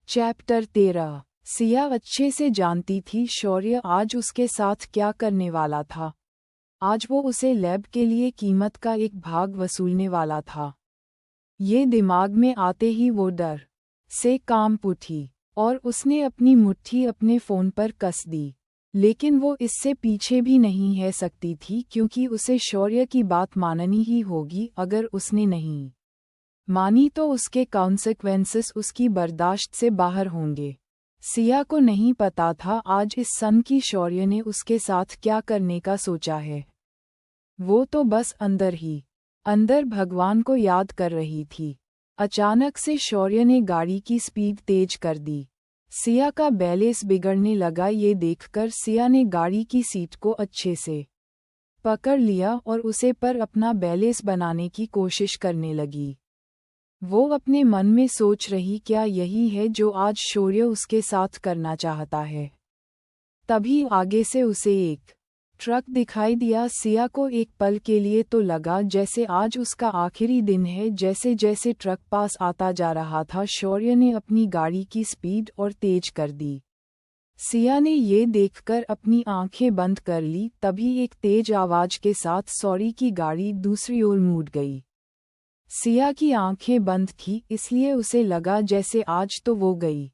Chapter 13। Siya अच्छे से जानती थी शौर्य आज उसके साथ क्या करने वाला था। आज वो उसे लैब के लिए कीमत का एक भाग वसूलने वाला था। ये दिमाग में आते ही वो डर से कांप उठी और उसने अपनी मुट्ठी अपने फ़ोन पर कस दी। लेकिन वो इससे पीछे भी नहीं है सकती थी क्योंकि उसे शौर्य की बात माननी ही होगी। अगर उसने नहीं मानी तो उसके कॉन्सिक्वेंसेस उसकी बर्दाश्त से बाहर होंगे। सिया को नहीं पता था आज इस सन की शौर्य ने उसके साथ क्या करने का सोचा है। वो तो बस अंदर भगवान को याद कर रही थी। अचानक से शौर्य ने गाड़ी की स्पीड तेज कर दी। सिया का बैलेंस बिगड़ने लगा। ये देखकर सिया ने गाड़ी की सीट को अच्छे से पकड़ लिया और उसे पर अपना बैलेंस बनाने की कोशिश करने लगी। वो अपने मन में सोच रही क्या यही है जो आज शौर्य उसके साथ करना चाहता है। तभी आगे से उसे एक ट्रक दिखाई दिया। सिया को एक पल के लिए तो लगा जैसे आज उसका आखिरी दिन है। जैसे जैसे ट्रक पास आता जा रहा था शौर्य ने अपनी गाड़ी की स्पीड और तेज कर दी। सिया ने ये देखकर अपनी आंखें बंद कर ली। तभी एक तेज आवाज के साथ सॉरी की गाड़ी दूसरी ओर मुड़ गई। सिया की आंखें बंद थी इसलिए उसे लगा जैसे आज तो वो गई,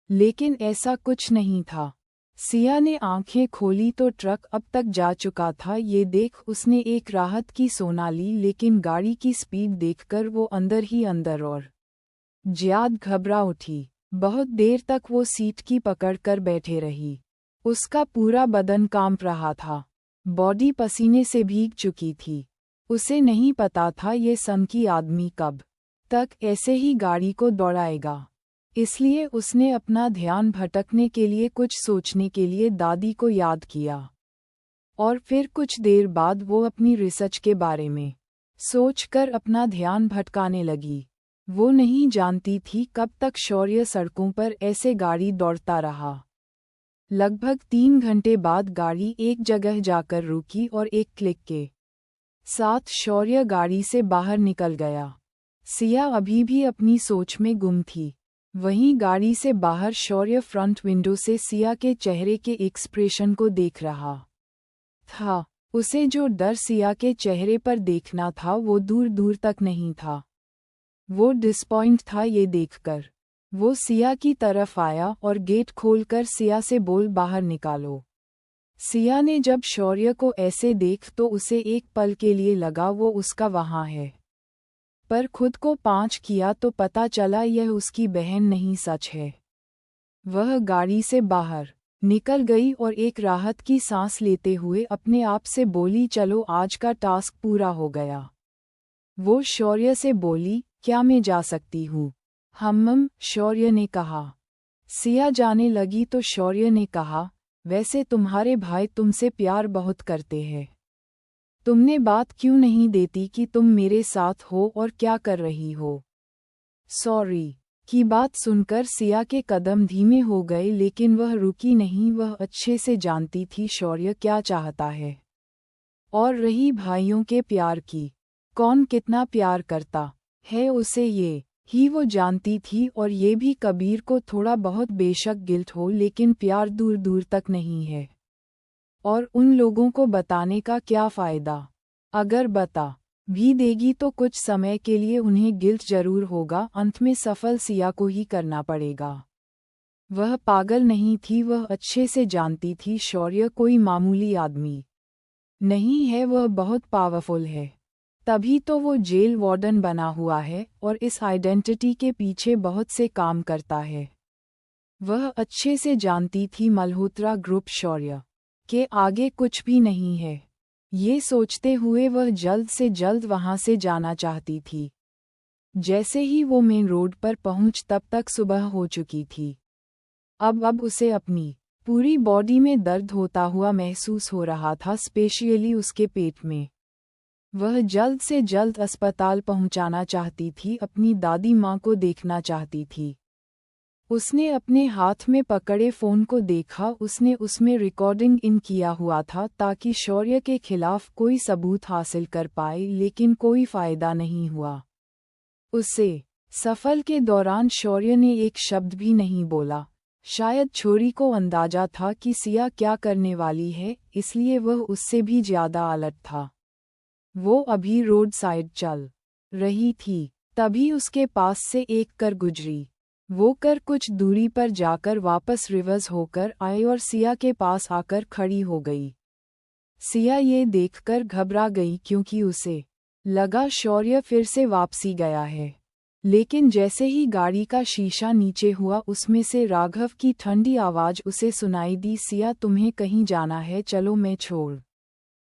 लेकिन ऐसा कुछ नहीं था। सिया ने आंखें खोली तो ट्रक अब तक जा चुका था। ये देख उसने एक राहत की सोना ली, लेकिन गाड़ी की स्पीड देखकर वो अंदर ही अंदर और ज्यादा घबरा उठी। बहुत देर तक वो सीट की पकड़ कर बैठे रही। उसका पूरा बदन कांप रहा था, बॉडी पसीने से भीग चुकी थी। उसे नहीं पता था ये सन की आदमी कब तक ऐसे ही गाड़ी को दौड़ाएगा। इसलिए उसने अपना ध्यान भटकने के लिए कुछ सोचने के लिए दादी को याद किया। और फिर कुछ देर बाद वो अपनी रिसर्च के बारे में सोचकर अपना ध्यान भटकाने लगी। वो नहीं जानती थी कब तक शौर्य सड़कों पर ऐसे गाड़ी दौड़ता रहा। लगभग 3 घंटे बाद गाड़ी एक जगह जाकर रुकी और एक क्लिक के साथ शौर्य गाड़ी से बाहर निकल गया। सिया अभी भी अपनी सोच में गुम थी। वहीं गाड़ी से बाहर शौर्य फ्रंट विंडो से सिया के चेहरे के एक्सप्रेशन को देख रहा था। उसे जो डर सिया के चेहरे पर देखना था वो दूर दूर तक नहीं था। वो डिसपॉइंट था। ये देखकर वो सिया की तरफ आया और गेट खोलकर सिया से बोल बाहर निकालो। सिया ने जब शौर्य को ऐसे देख तो उसे एक पल के लिए लगा वो उसका वहाँ है, पर खुद को पाँच किया तो पता चला यह उसकी बहन नहीं सच है। वह गाड़ी से बाहर निकल गई और एक राहत की सांस लेते हुए अपने आप से बोली चलो आज का टास्क पूरा हो गया। वो शौर्य से बोली क्या मैं जा सकती हूँ? शौर्य ने कहा। सिया जाने लगी तो शौर्य ने कहा वैसे तुम्हारे भाई तुमसे प्यार बहुत करते हैं। तुमने बात क्यों नहीं देती कि तुम मेरे साथ हो और क्या कर रही हो? सॉरी की बात सुनकर सिया के कदम धीमे हो गए, लेकिन वह रुकी नहीं। वह अच्छे से जानती थी शौर्य क्या चाहता है। और रही भाइयों के प्यार की, कौन कितना प्यार करता है उसे ये ही वो जानती थी। और ये भी कबीर को थोड़ा बहुत बेशक गिल्ट हो, लेकिन प्यार दूर दूर तक नहीं है। और उन लोगों को बताने का क्या फ़ायदा? अगर बता भी देगी तो कुछ समय के लिए उन्हें गिल्ट जरूर होगा। अंत में सफल सिया को ही करना पड़ेगा। वह पागल नहीं थी। वह अच्छे से जानती थी शौर्य कोई मामूली आदमी नहीं है, वह बहुत पावरफुल है। तभी तो वो जेल वार्डन बना हुआ है और इस आइडेंटिटी के पीछे बहुत से काम करता है। वह अच्छे से जानती थी मल्होत्रा ग्रुप शौर्य के आगे कुछ भी नहीं है। ये सोचते हुए वह जल्द से जल्द वहां से जाना चाहती थी। जैसे ही वो मेन रोड पर पहुंच तब तक सुबह हो चुकी थी। अब उसे अपनी पूरी बॉडी में दर्द होता हुआ महसूस हो रहा था, स्पेशली उसके पेट में। वह जल्द से जल्द अस्पताल पहुंचाना चाहती थी, अपनी दादी माँ को देखना चाहती थी। उसने अपने हाथ में पकड़े फ़ोन को देखा। उसने उसमें रिकॉर्डिंग इन किया हुआ था ताकि शौर्य के खिलाफ कोई सबूत हासिल कर पाए, लेकिन कोई फ़ायदा नहीं हुआ। उसे सफर के दौरान शौर्य ने एक शब्द भी नहीं बोला। शायद छोरी को अंदाजा था कि सिया क्या करने वाली है, इसलिए वह उससे भी ज्यादा अलर्ट था। वो अभी रोड साइड चल रही थी, तभी उसके पास से एक कार गुजरी। वो कार कुछ दूरी पर जाकर वापस रिवर्स होकर आई और सिया के पास आकर खड़ी हो गई। सिया ये देखकर घबरा गई क्योंकि उसे लगा शौर्य फिर से वापसी गया है। लेकिन जैसे ही गाड़ी का शीशा नीचे हुआ, उसमें से राघव की ठंडी आवाज उसे सुनाई दी, सिया तुम्हें कहीं जाना है, चलो मैं छोड़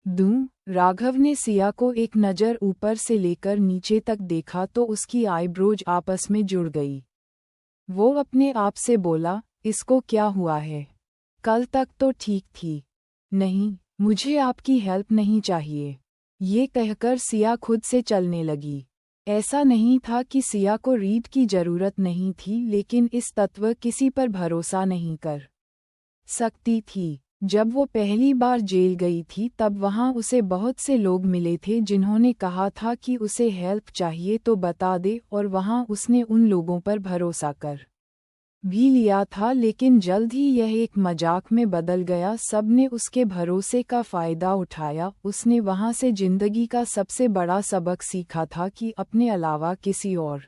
दूं। राघव ने सिया को एक नज़र ऊपर से लेकर नीचे तक देखा तो उसकी आईब्रोज आपस में जुड़ गई। वो अपने आप से बोला, इसको क्या हुआ है? कल तक तो ठीक थी। नहीं, मुझे आपकी हेल्प नहीं चाहिए। ये कहकर सिया खुद से चलने लगी। ऐसा नहीं था कि सिया को रीड की जरूरत नहीं थी, लेकिन इस तत्व किसी पर भरोसा नहीं कर सकती थी। जब वो पहली बार जेल गई थी तब वहाँ उसे बहुत से लोग मिले थे जिन्होंने कहा था कि उसे हेल्प चाहिए तो बता दे, और वहाँ उसने उन लोगों पर भरोसा कर भी लिया था, लेकिन जल्द ही यह एक मजाक में बदल गया। सबने उसके भरोसे का फ़ायदा उठाया। उसने वहाँ से जिंदगी का सबसे बड़ा सबक सीखा था कि अपने अलावा किसी और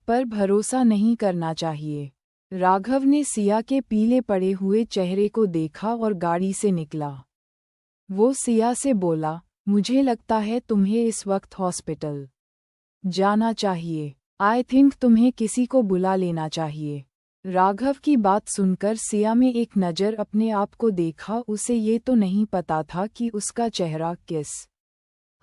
पर भरोसा नहीं करना चाहिए। राघव ने सिया के पीले पड़े हुए चेहरे को देखा और गाड़ी से निकला। वो सिया से बोला, मुझे लगता है तुम्हें इस वक्त हॉस्पिटल जाना चाहिए। आई थिंक तुम्हें किसी को बुला लेना चाहिए। राघव की बात सुनकर सिया में एक नज़र अपने आप को देखा। उसे ये तो नहीं पता था कि उसका चेहरा किस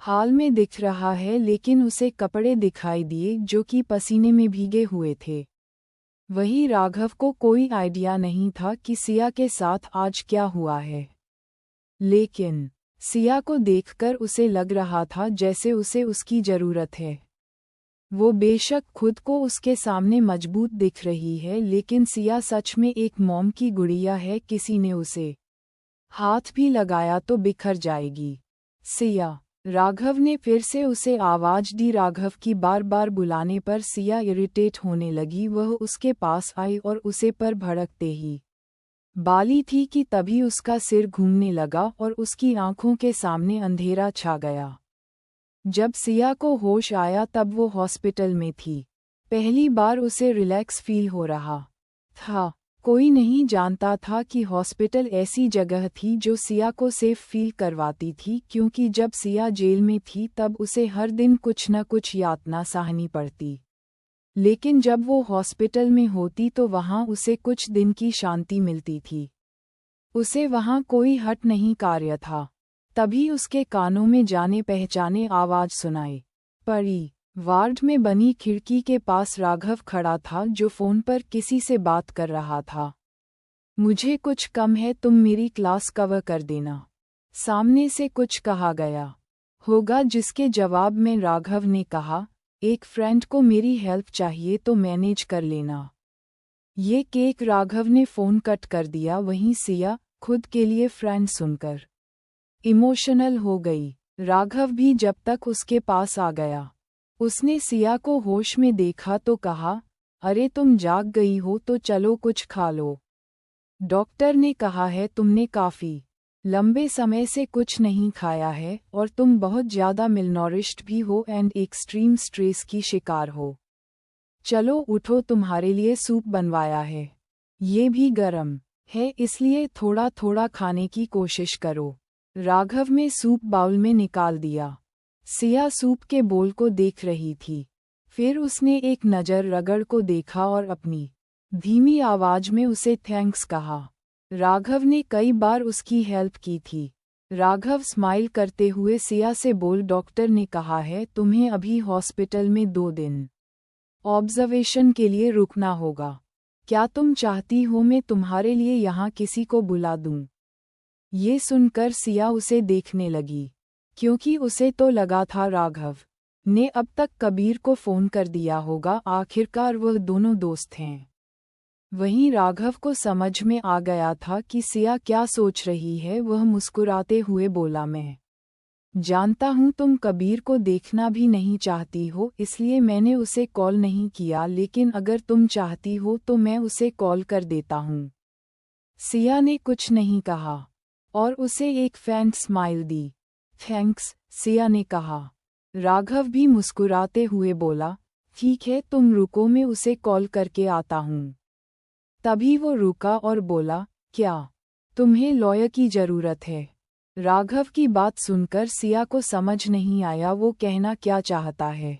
हाल में दिख रहा है, लेकिन उसे कपड़े दिखाई दिए जो कि पसीने में भीगे हुए थे। वही राघव को कोई आइडिया नहीं था कि सिया के साथ आज क्या हुआ है, लेकिन सिया को देखकर उसे लग रहा था जैसे उसे उसकी जरूरत है। वो बेशक खुद को उसके सामने मजबूत दिख रही है, लेकिन सिया सच में एक मॉम की गुड़िया है। किसी ने उसे हाथ भी लगाया तो बिखर जाएगी। सिया, राघव ने फिर से उसे आवाज दी। राघव की बार बार बुलाने पर सिया इरिटेट होने लगी। वह उसके पास आई और उसे पर भड़कते ही बाली थी कि तभी उसका सिर घूमने लगा और उसकी आंखों के सामने अंधेरा छा गया। जब सिया को होश आया तब वो हॉस्पिटल में थी। पहली बार उसे रिलैक्स फील हो रहा था। कोई नहीं जानता था कि हॉस्पिटल ऐसी जगह थी जो सिया को सेफ फील करवाती थी, क्योंकि जब सिया जेल में थी तब उसे हर दिन कुछ न कुछ यातना सहनी पड़ती। लेकिन जब वो हॉस्पिटल में होती तो वहाँ उसे कुछ दिन की शांति मिलती थी। उसे वहाँ कोई हट नहीं कार्य था। तभी उसके कानों में जाने पहचाने आवाज सुनाई पड़ी। वार्ड में बनी खिड़की के पास राघव खड़ा था जो फोन पर किसी से बात कर रहा था। मुझे कुछ कम है, तुम मेरी क्लास कवर कर देना, सामने से कुछ कहा गया होगा, जिसके जवाब में राघव ने कहा, एक फ्रेंड को मेरी हेल्प चाहिए तो मैनेज कर लेना। ये केक। राघव ने फ़ोन कट कर दिया। वहीं सिया खुद के लिए फ्रेंड सुनकर इमोशनल हो गई। राघव भी जब तक उसके पास आ गया। उसने सिया को होश में देखा तो कहा, अरे तुम जाग गई हो तो चलो कुछ खा लो। डॉक्टर ने कहा है तुमने काफ़ी लंबे समय से कुछ नहीं खाया है और तुम बहुत ज़्यादा मिलनॉरिश्ड भी हो एंड एक्सट्रीम स्ट्रेस की शिकार हो। चलो उठो, तुम्हारे लिए सूप बनवाया है, ये भी गरम है, इसलिए थोड़ा थोड़ा खाने की कोशिश करो। राघव में सूप बाउल में निकाल दिया। सिया सूप के बोल को देख रही थी। फिर उसने एक नज़र रगड़ को देखा और अपनी धीमी आवाज में उसे थैंक्स कहा। राघव ने कई बार उसकी हेल्प की थी। राघव स्माइल करते हुए सिया से बोल, डॉक्टर ने कहा है तुम्हें अभी हॉस्पिटल में 2 दिन ऑब्जर्वेशन के लिए रुकना होगा। क्या तुम चाहती हो मैं तुम्हारे लिए यहाँ किसी को बुला दूँ? ये सुनकर सिया उसे देखने लगी, क्योंकि उसे तो लगा था राघव ने अब तक कबीर को फ़ोन कर दिया होगा। आखिरकार वह दोनों दोस्त हैं। वहीं राघव को समझ में आ गया था कि सिया क्या सोच रही है। वह मुस्कुराते हुए बोला, मैं जानता हूँ तुम कबीर को देखना भी नहीं चाहती हो, इसलिए मैंने उसे कॉल नहीं किया, लेकिन अगर तुम चाहती हो तो मैं उसे कॉल कर देता हूँ। सिया ने कुछ नहीं कहा और उसे एक फैंट स्माइल दी। थैंक्स, सिया ने कहा। राघव भी मुस्कुराते हुए बोला, ठीक है तुम रुको, मैं उसे कॉल करके आता हूँ। तभी वो रुका और बोला, क्या तुम्हें लॉयर की जरूरत है? राघव की बात सुनकर सिया को समझ नहीं आया वो कहना क्या चाहता है।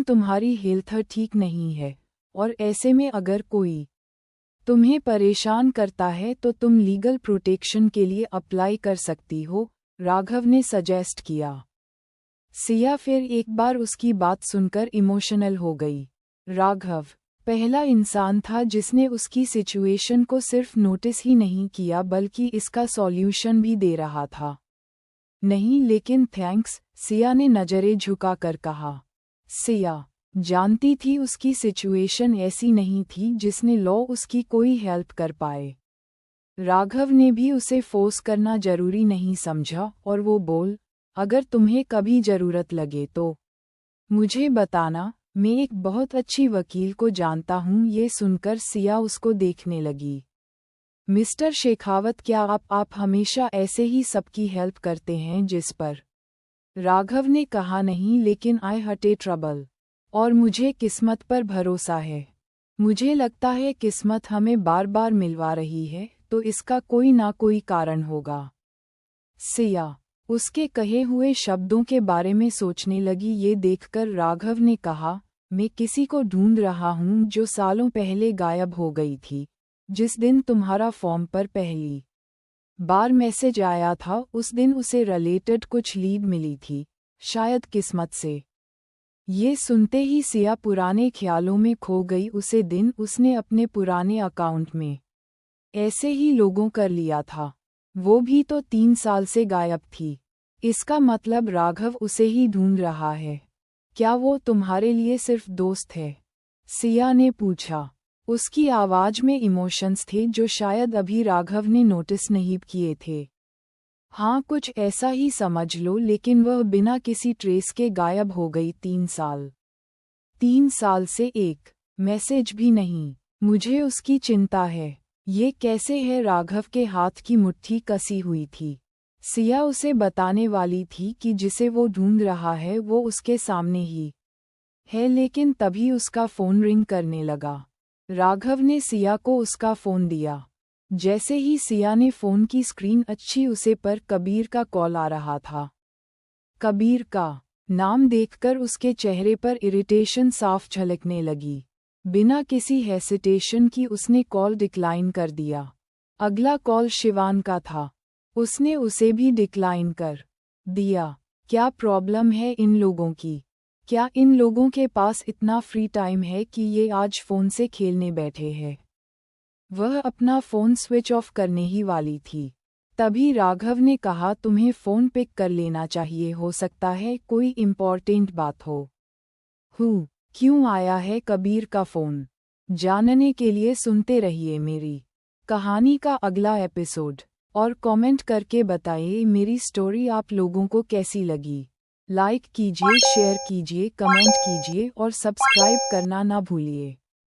तुम्हारी हेल्थ ठीक नहीं है, और ऐसे में अगर कोई तुम्हें परेशान करता है तो तुम लीगल प्रोटेक्शन के लिए अप्लाई कर सकती हो, राघव ने सजेस्ट किया। सिया फिर एक बार उसकी बात सुनकर इमोशनल हो गई। राघव पहला इंसान था जिसने उसकी सिचुएशन को सिर्फ नोटिस ही नहीं किया बल्कि इसका सॉल्यूशन भी दे रहा था। नहीं लेकिन थैंक्स, सिया ने नजरें झुकाकर कहा। सिया जानती थी उसकी सिचुएशन ऐसी नहीं थी जिसने लॉ उसकी कोई हेल्प कर पाए। राघव ने भी उसे फोर्स करना जरूरी नहीं समझा और वो बोल, अगर तुम्हें कभी जरूरत लगे तो मुझे बताना, मैं एक बहुत अच्छी वकील को जानता हूँ। ये सुनकर सिया उसको देखने लगी। मिस्टर शेखावत, क्या आप हमेशा ऐसे ही सबकी हेल्प करते हैं? जिस पर राघव ने कहा, नहीं, लेकिन आई हटे ट्रबल और मुझे किस्मत पर भरोसा है। मुझे लगता है किस्मत हमें बार बार मिलवा रही है, तो इसका कोई ना कोई कारण होगा। सिया उसके कहे हुए शब्दों के बारे में सोचने लगी। ये देखकर राघव ने कहा, मैं किसी को ढूंढ रहा हूँ जो सालों पहले गायब हो गई थी। जिस दिन तुम्हारा फॉर्म पर पहली बार मैसेज आया था उस दिन उसे रिलेटेड कुछ लीड मिली थी, शायद किस्मत से। ये सुनते ही सिया पुराने ख्यालों में खो गई। उसे दिन उसने अपने पुराने अकाउंट में ऐसे ही लोगों कर लिया था, वो भी तो 3 साल से गायब थी। इसका मतलब राघव उसे ही ढूंढ रहा है। क्या वो तुम्हारे लिए सिर्फ दोस्त है? सिया ने पूछा। उसकी आवाज में इमोशंस थे जो शायद अभी राघव ने नोटिस नहीं किए थे। हाँ, कुछ ऐसा ही समझ लो, लेकिन वह बिना किसी ट्रेस के गायब हो गई 3 साल। 3 साल से एक मैसेज भी नहीं। मुझे उसकी चिंता है। ये कैसे है? राघव के हाथ की मुट्ठी कसी हुई थी। सिया उसे बताने वाली थी कि जिसे वो ढूंढ रहा है वो उसके सामने ही है, लेकिन तभी उसका फोन रिंग करने लगा। राघव ने सिया को उसका फोन दिया। जैसे ही सिया ने फोन की स्क्रीन अच्छी, उसे पर कबीर का कॉल आ रहा था। कबीर का नाम देखकर उसके चेहरे पर इरिटेशन साफ झलकने लगी। बिना किसी हेसिटेशन की उसने कॉल डिक्लाइन कर दिया। अगला कॉल शिवान का था। उसने उसे भी डिक्लाइन कर दिया। क्या प्रॉब्लम है इन लोगों की? क्या इन लोगों के पास इतना फ्री टाइम है कि ये आज फ़ोन से खेलने बैठे हैं? वह अपना फ़ोन स्विच ऑफ करने ही वाली थी, तभी राघव ने कहा, तुम्हें फ़ोन पिक कर लेना चाहिए, हो सकता है कोई इम्पॉर्टेंट बात हो। क्यों आया है कबीर का फ़ोन? जानने के लिए सुनते रहिए मेरी कहानी का अगला एपिसोड और कमेंट करके बताइए मेरी स्टोरी आप लोगों को कैसी लगी। लाइक कीजिए, शेयर कीजिए, कमेंट कीजिए और सब्सक्राइब करना ना भूलिए।